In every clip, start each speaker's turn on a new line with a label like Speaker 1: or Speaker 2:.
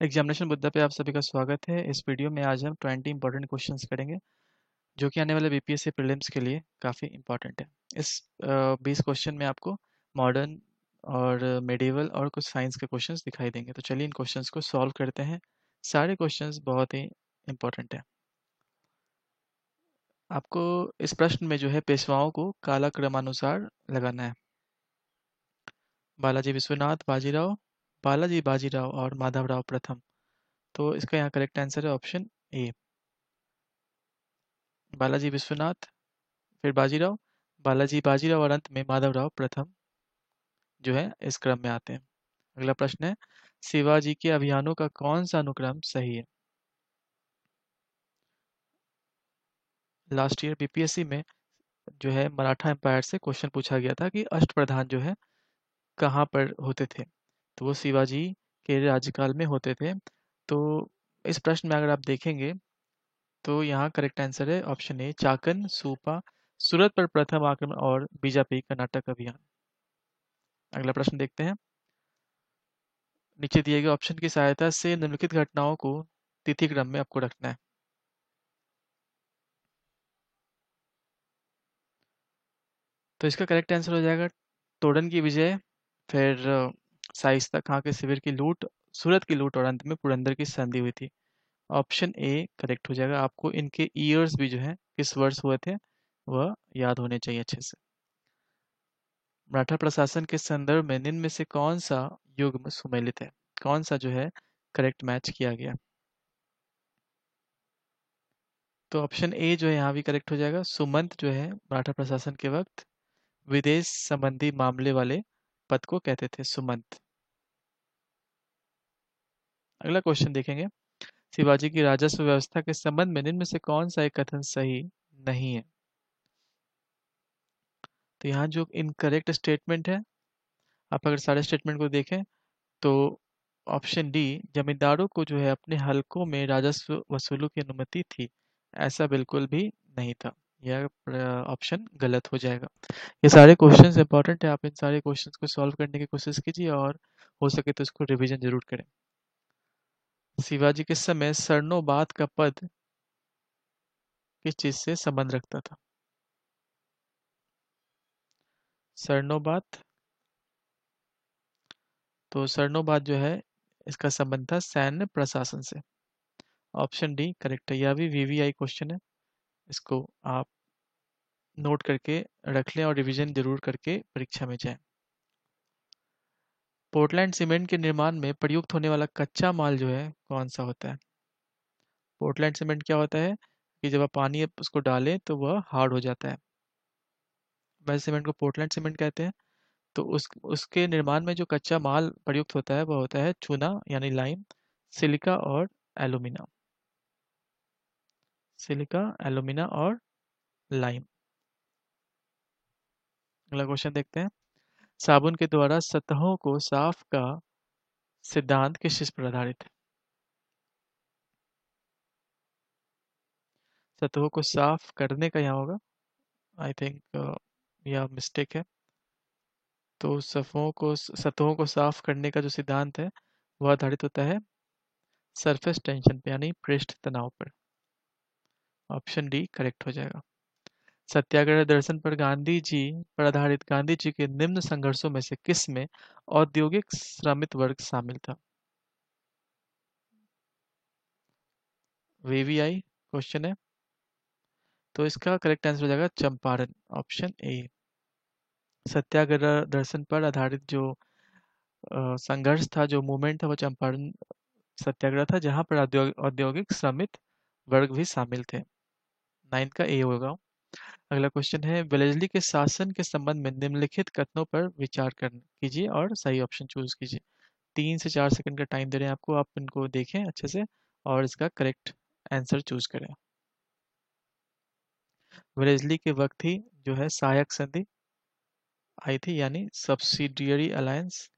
Speaker 1: Examination मुद्दा पे आप सभी का स्वागत है। इस वीडियो में आज हम 20 इंपॉर्टेंट क्वेश्चंस करेंगे जो कि आने वाले बीपीएससी प्रीलिम्स के लिए काफ़ी इंपॉर्टेंट है। इस 20 क्वेश्चन में आपको मॉडर्न और मेडिवल और कुछ साइंस के क्वेश्चंस दिखाई देंगे। तो चलिए इन क्वेश्चंस को सॉल्व करते हैं। सारे क्वेश्चंस बहुत ही इंपॉर्टेंट है। आपको इस प्रश्न में जो है पेशवाओं को कालक्रमानुसार लगाना है। बालाजी विश्वनाथ बाजीराव, बालाजी बाजीराव और माधवराव प्रथम। तो इसका यहाँ करेक्ट आंसर है ऑप्शन ए, बालाजी विश्वनाथ, फिर बाजीराव, बालाजी बाजीराव और अंत में माधवराव प्रथम जो है इस क्रम में आते हैं। अगला प्रश्न है, शिवाजी के अभियानों का कौन सा अनुक्रम सही है? लास्ट ईयर बीपीएससी में जो है मराठा एम्पायर से क्वेश्चन पूछा गया था कि अष्टप्रधान जो है कहाँ पर होते थे, तो वो शिवाजी के राज्यकाल में होते थे। तो इस प्रश्न में अगर आप देखेंगे तो यहाँ करेक्ट आंसर है ऑप्शन ए, चाकन, सूपा, सूरत पर प्रथम आक्रमण और बीजापुरी कर्नाटक अभियान। अगला प्रश्न देखते हैं। नीचे दिए गए ऑप्शन की सहायता से निम्नलिखित घटनाओं को तिथि क्रम में आपको रखना है। तो इसका करेक्ट आंसर हो जाएगा तोड़न की विजय, फिर शाइस्ता खां के शिविर की लूट, सूरत की लूट और अंत में पुरंदर की संधि हुई थी। ऑप्शन ए करेक्ट हो जाएगा। आपको इनके ईयर्स भी जो है किस वर्ष हुए थे वह याद होने चाहिए अच्छे से। मराठा प्रशासन के संदर्भ में निम्न में से कौन सा युग्म सुमेलित है? कौन सा जो है करेक्ट मैच किया गया? तो ऑप्शन ए जो है यहाँ भी करेक्ट हो जाएगा। सुमंत जो है मराठा प्रशासन के वक्त विदेश संबंधी मामले वाले पद को कहते थे सुमंत। अगला क्वेश्चन देखेंगे। शिवाजी की राजस्व व्यवस्था के संबंध में निम्न में से कौन सा एक कथन सही नहीं है? तो यहाँ जो इनकरेक्ट स्टेटमेंट है, आप अगर सारे स्टेटमेंट को देखें तो ऑप्शन डी, जमींदारों को जो है अपने हलकों में राजस्व वसूलों की अनुमति थी, ऐसा बिल्कुल भी नहीं था। यह ऑप्शन गलत हो जाएगा। ये सारे क्वेश्चंस इंपॉर्टेंट है, आप इन सारे क्वेश्चंस को सॉल्व करने की कोशिश कीजिए और हो सके तो इसको रिवीजन जरूर करें। शिवाजी के समय सरनोबात का पद किस चीज से संबंध रखता था? सरनोबात, तो सरनोबात जो है इसका संबंध था सैन्य प्रशासन से। ऑप्शन डी करेक्ट है। यह भी वीवीआई क्वेश्चन है, इसको आप नोट करके रख लें और रिवीजन जरूर करके परीक्षा में जाएं। पोर्टलैंड सीमेंट के निर्माण में प्रयुक्त होने वाला कच्चा माल जो है कौन सा होता है? पोर्टलैंड सीमेंट क्या होता है कि जब आप पानी उसको डालें तो वह हार्ड हो जाता है, वैसे सीमेंट को पोर्टलैंड सीमेंट कहते हैं। तो उसके निर्माण में जो कच्चा माल प्रयुक्त होता है वह होता है चूना यानी लाइम, सिलिका और एलुमिना। सिलिका, एलुमिना और लाइम। अगला क्वेश्चन देखते हैं। साबुन के द्वारा सतहों को साफ का सिद्धांत किस चीज पर आधारित है? सतहों को साफ करने का यहाँ होगा, आई थिंक यह मिस्टेक है। तो सतहों को साफ करने का जो सिद्धांत है वह आधारित होता है सरफेस टेंशन पे यानी पृष्ठ तनाव पर। ऑप्शन डी करेक्ट हो जाएगा। सत्याग्रह दर्शन पर गांधी जी पर आधारित गांधी जी के निम्न संघर्षों में से किस में औद्योगिक श्रमिक वर्ग शामिल था? वीवीआई क्वेश्चन है, तो इसका करेक्ट आंसर हो जाएगा चंपारण, ऑप्शन ए। सत्याग्रह दर्शन पर आधारित जो संघर्ष था, जो मूवमेंट था, वो चंपारण सत्याग्रह था, जहां पर औद्योगिक श्रमिक वर्ग भी शामिल थे। 9 का ए होगा। अगला क्वेश्चन है, वेलेस्ली के शासन के संबंध में निम्नलिखित कथनों पर विचार कर कीजिए और सही ऑप्शन चूज कीजिए। 3 से 4 सेकंड का टाइम दे रहे हैं आपको, आप इनको देखें अच्छे से और इसका करेक्ट आंसर चूज करें। वेलेस्ली के वक्त ही जो है सहायक संधि आई थी यानी सब्सिडियरी अलायंस।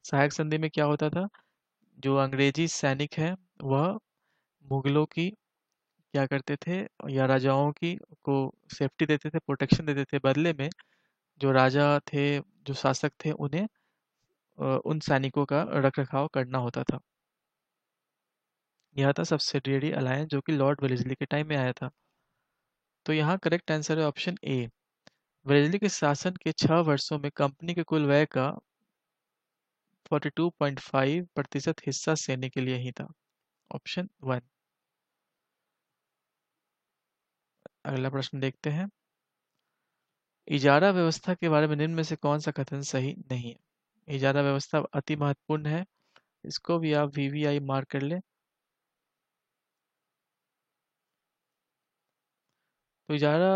Speaker 1: सहायक संधि में क्या होता था, जो अंग्रेजी सैनिक है वह मुगलों की क्या करते थे या राजाओं की को सेफ्टी देते थे, प्रोटेक्शन देते थे, बदले में जो राजा थे, जो शासक थे, उन्हें उन सैनिकों का रख रखाव करना होता था। यह था सब्सिडियरी अलायंस जो कि लॉर्ड वेलेस्ली के टाइम में आया था। तो यहाँ करेक्ट आंसर है ऑप्शन ए। वेलेस्ली के शासन के 6 वर्षों में कंपनी के कुल व्यय का 42.5% हिस्सा सैन्य के लिए ही था। ऑप्शन 1। अगला प्रश्न देखते हैं। इजारा व्यवस्था के बारे में निम्न में से कौन सा कथन सही नहीं है? इजारा व्यवस्था अति महत्वपूर्ण है, इसको भी आप वीवीआई मार्क कर लें। तो इजारा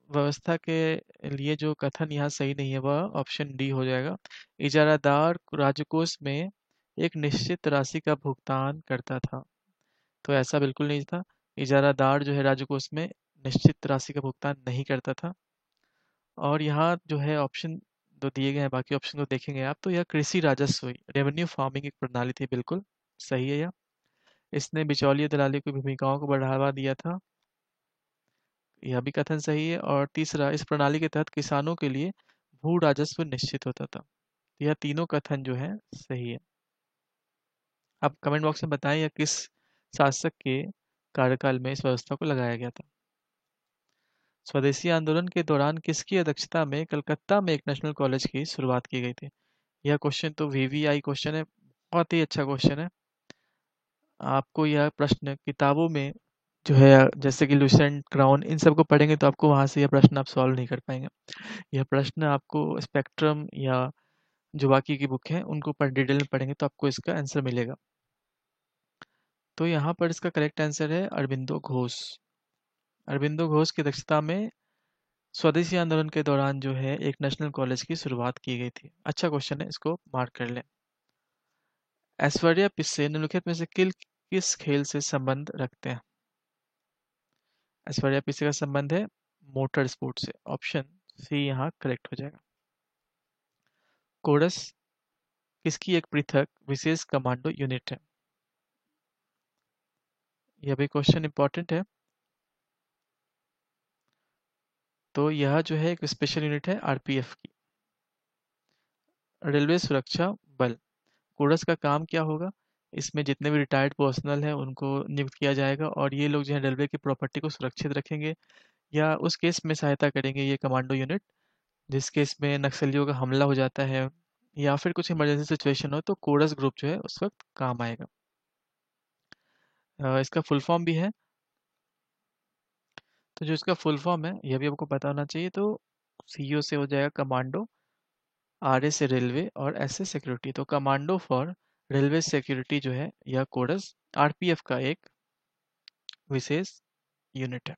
Speaker 1: व्यवस्था के लिए जो कथन यहाँ सही नहीं है वह ऑप्शन डी हो जाएगा। इजारादार राजकोष में एक निश्चित राशि का भुगतान करता था। तो ऐसा बिल्कुल नहीं था। इजारादार जो है राजकोष में निश्चित राशि का भुगतान नहीं करता था। और यहाँ जो है ऑप्शन जो दिए गए हैं, बाकी ऑप्शन को देखेंगे आप, तो यह कृषि राजस्व रेवेन्यू फार्मिंग एक प्रणाली थी। बिल्कुल सही है यह। इसने बिचौलिया दलाली की भूमिकाओं को बढ़ावा दिया था। यह भी कथन सही है। और तीसरा, इस प्रणाली के तहत किसानों के लिए भू राजस्व निश्चित होता था। यह तीनों कथन जो है सही है। आप कमेंट बॉक्स में बताएं यह किस शासक के कार्यकाल में इस व्यवस्था को लगाया गया था। स्वदेशी आंदोलन के दौरान किसकी अध्यक्षता में कलकत्ता में एक नेशनल कॉलेज की शुरुआत की गई थी? यह क्वेश्चन तो वीवीआई क्वेश्चन है, बहुत ही अच्छा क्वेश्चन है। आपको यह प्रश्न किताबों में जो है, जैसे कि लुसेंट, क्राउन, इन सब को पढ़ेंगे तो आपको वहां से यह प्रश्न आप सॉल्व नहीं कर पाएंगे। यह प्रश्न आपको स्पेक्ट्रम या जो बाकी की बुक है उनको पर डिटेल में पढ़ेंगे तो आपको इसका आंसर मिलेगा। तो यहाँ पर इसका करेक्ट आंसर है अरबिंदो घोष। अरबिंदो घोष की अध्यक्षता में स्वदेशी आंदोलन के दौरान जो है एक नेशनल कॉलेज की शुरुआत की गई थी। अच्छा क्वेश्चन है, इसको मार्क कर लें। ऐश्वर्या पिस्से निम्नलिखित में से किस खेल से संबंध रखते हैं? ऐश्वर्या पिस्से का संबंध है मोटर स्पोर्ट से। ऑप्शन सी यहाँ करेक्ट हो जाएगा। कोरस किसकी एक पृथक विशेष कमांडो यूनिट है? यह भी क्वेश्चन इंपॉर्टेंट है। तो यह जो है एक स्पेशल यूनिट है आरपीएफ की। रेलवे सुरक्षा बल, कोरस का काम क्या होगा? इसमें जितने भी रिटायर्ड पर्सनल हैं उनको नियुक्त किया जाएगा और ये लोग जो है रेलवे की प्रॉपर्टी को सुरक्षित रखेंगे या उस केस में सहायता करेंगे ये कमांडो यूनिट जिस केस में नक्सलियों का हमला हो जाता है या फिर कुछ इमरजेंसी सिचुएशन हो तो कोरस ग्रुप जो है उस वक्त काम आएगा। इसका फुल फॉर्म भी है। तो जो इसका फुल फॉर्म है यह भी आपको पता होना चाहिए। तो सीओ से हो जाएगा कमांडो, आर ए से रेलवे और एस से सिक्योरिटी। तो कमांडो फॉर रेलवे सिक्योरिटी जो है यह कोरस आरपीएफ का एक विशेष यूनिट है।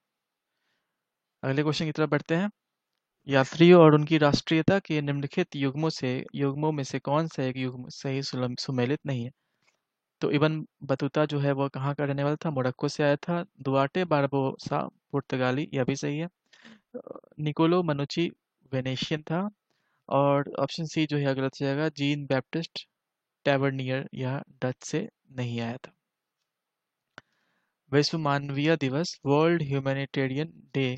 Speaker 1: अगले क्वेश्चन की तरफ बढ़ते हैं। यात्रियों और उनकी राष्ट्रीयता के निम्नलिखित युग्मों में से कौन सा एक युग्म सही सुमेलित नहीं है? तो इबन बतूता जो है वह कहाँ का रहने वाला था? मोरक्को से आया था। दुआर्टे बारबोसा पुर्तगाली, यह भी सही है। निकोलो मनुची वेनेशियन था। और ऑप्शन सी जो है गलत हो जाएगा। जीन बैप्टिस्ट टैवर्नियर, यह डच से नहीं आया था। विश्व मानवीय दिवस, वर्ल्ड ह्यूमैनिटेरियन डे,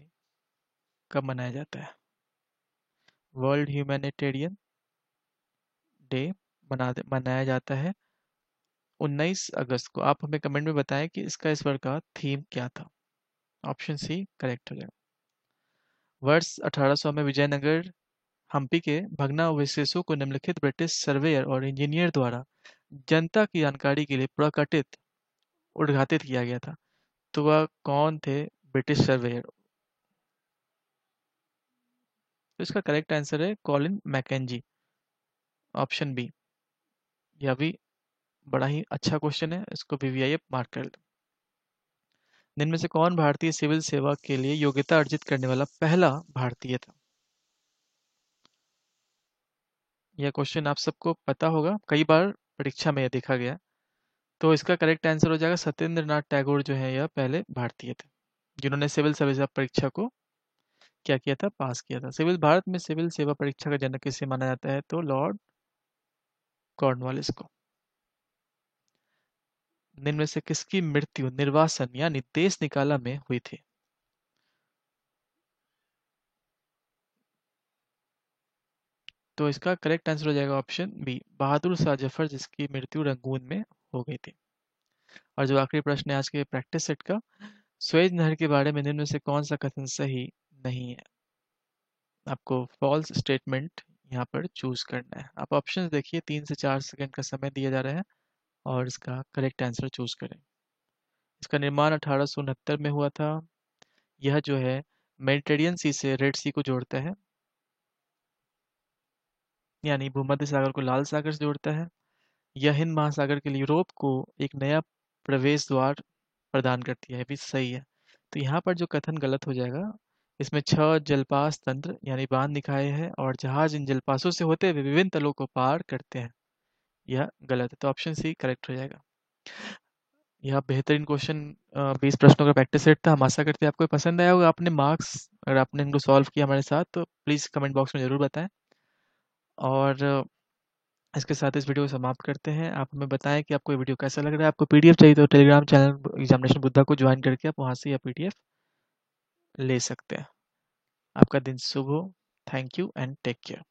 Speaker 1: कब मनाया जाता है? वर्ल्ड ह्यूमैनिटेरियन डे मनाया जाता है 19 अगस्त को। आप हमें कमेंट में बताएं कि इसका इस बार का थीम क्या था। ऑप्शन सी करेक्ट हो जाएगा। वर्ष 1800 में विजयनगर हम्पी के भग्नावशेषों को निम्नलिखित ब्रिटिश सर्वेयर और इंजीनियर द्वारा जनता की जानकारी के लिए प्रकटित उद्घाटित किया गया था। तो वह कौन थे ब्रिटिश सर्वेयर? तो इसका करेक्ट आंसर है कॉलिन मैकेंजी। Option B. यह भी बड़ा ही अच्छा क्वेश्चन है, इसको वीवीआई मार्क कर लो। निम्न में से कौन भारतीय सिविल सेवा के लिए योग्यता अर्जित करने वाला पहला भारतीय था? यह क्वेश्चन आप सबको पता होगा, कई बार परीक्षा में यह देखा गया। तो इसका करेक्ट आंसर हो जाएगा सत्येंद्र नाथ टैगोर जो है यह पहले भारतीय थे जिन्होंने सिविल सर्विस परीक्षा को क्या किया था, पास किया था। भारत में सिविल सेवा परीक्षा का जनक किसे माना जाता है? तो लॉर्ड कॉर्नवालिस को। निम्न में से किसकी मृत्यु निर्वासन यानी देश निकाला में हुई थी? तो इसका करेक्ट आंसर हो जाएगा ऑप्शन बी, बहादुर शाह जफर, जिसकी मृत्यु रंगून में हो गई थी। और जो आखिरी प्रश्न है आज के प्रैक्टिस सेट का, स्वेज नहर के बारे में निम्न में से कौन सा कथन सही नहीं है? आपको फॉल्स स्टेटमेंट यहाँ पर चूज करना है। आप ऑप्शंस देखिए, 3 से 4 सेकंड का समय दिया जा रहा है और इसका करेक्ट आंसर चूज करें। इसका निर्माण 1869 में हुआ था। यह जो है मेडिटेरियन सी से रेड सी को जोड़ता है, यानी भूमध्य सागर को लाल सागर से जोड़ता है। यह हिंद महासागर के लिए यूरोप को एक नया प्रवेश द्वार प्रदान करती है, ये भी सही है। तो यहाँ पर जो कथन गलत हो जाएगा, इसमें 6 जलपास तंत्र यानी बांध दिखाए हैं और जहाज इन जलपासों से होते हुए विभिन्न तलों को पार करते हैं, यह गलत है। तो ऑप्शन सी करेक्ट हो जाएगा। यह बेहतरीन क्वेश्चन 20 प्रश्नों का प्रैक्टिस सेट था। हम आशा करते हैं आपको ये पसंद आया होगा। आपने मार्क्स, अगर आपने इनको सॉल्व किया हमारे साथ, तो प्लीज़ कमेंट बॉक्स में ज़रूर बताएं। और इसके साथ इस वीडियो को समाप्त करते हैं। आप हमें बताएं कि आपको ये वीडियो कैसा लग रहा है। आपको पीडीएफ चाहिए तो टेलीग्राम चैनल एग्जामिनेशन बुद्धा को ज्वाइन करके आप वहाँ से यह पीडीएफ ले सकते हैं। आपका दिन शुभ हो। Thank you and take care.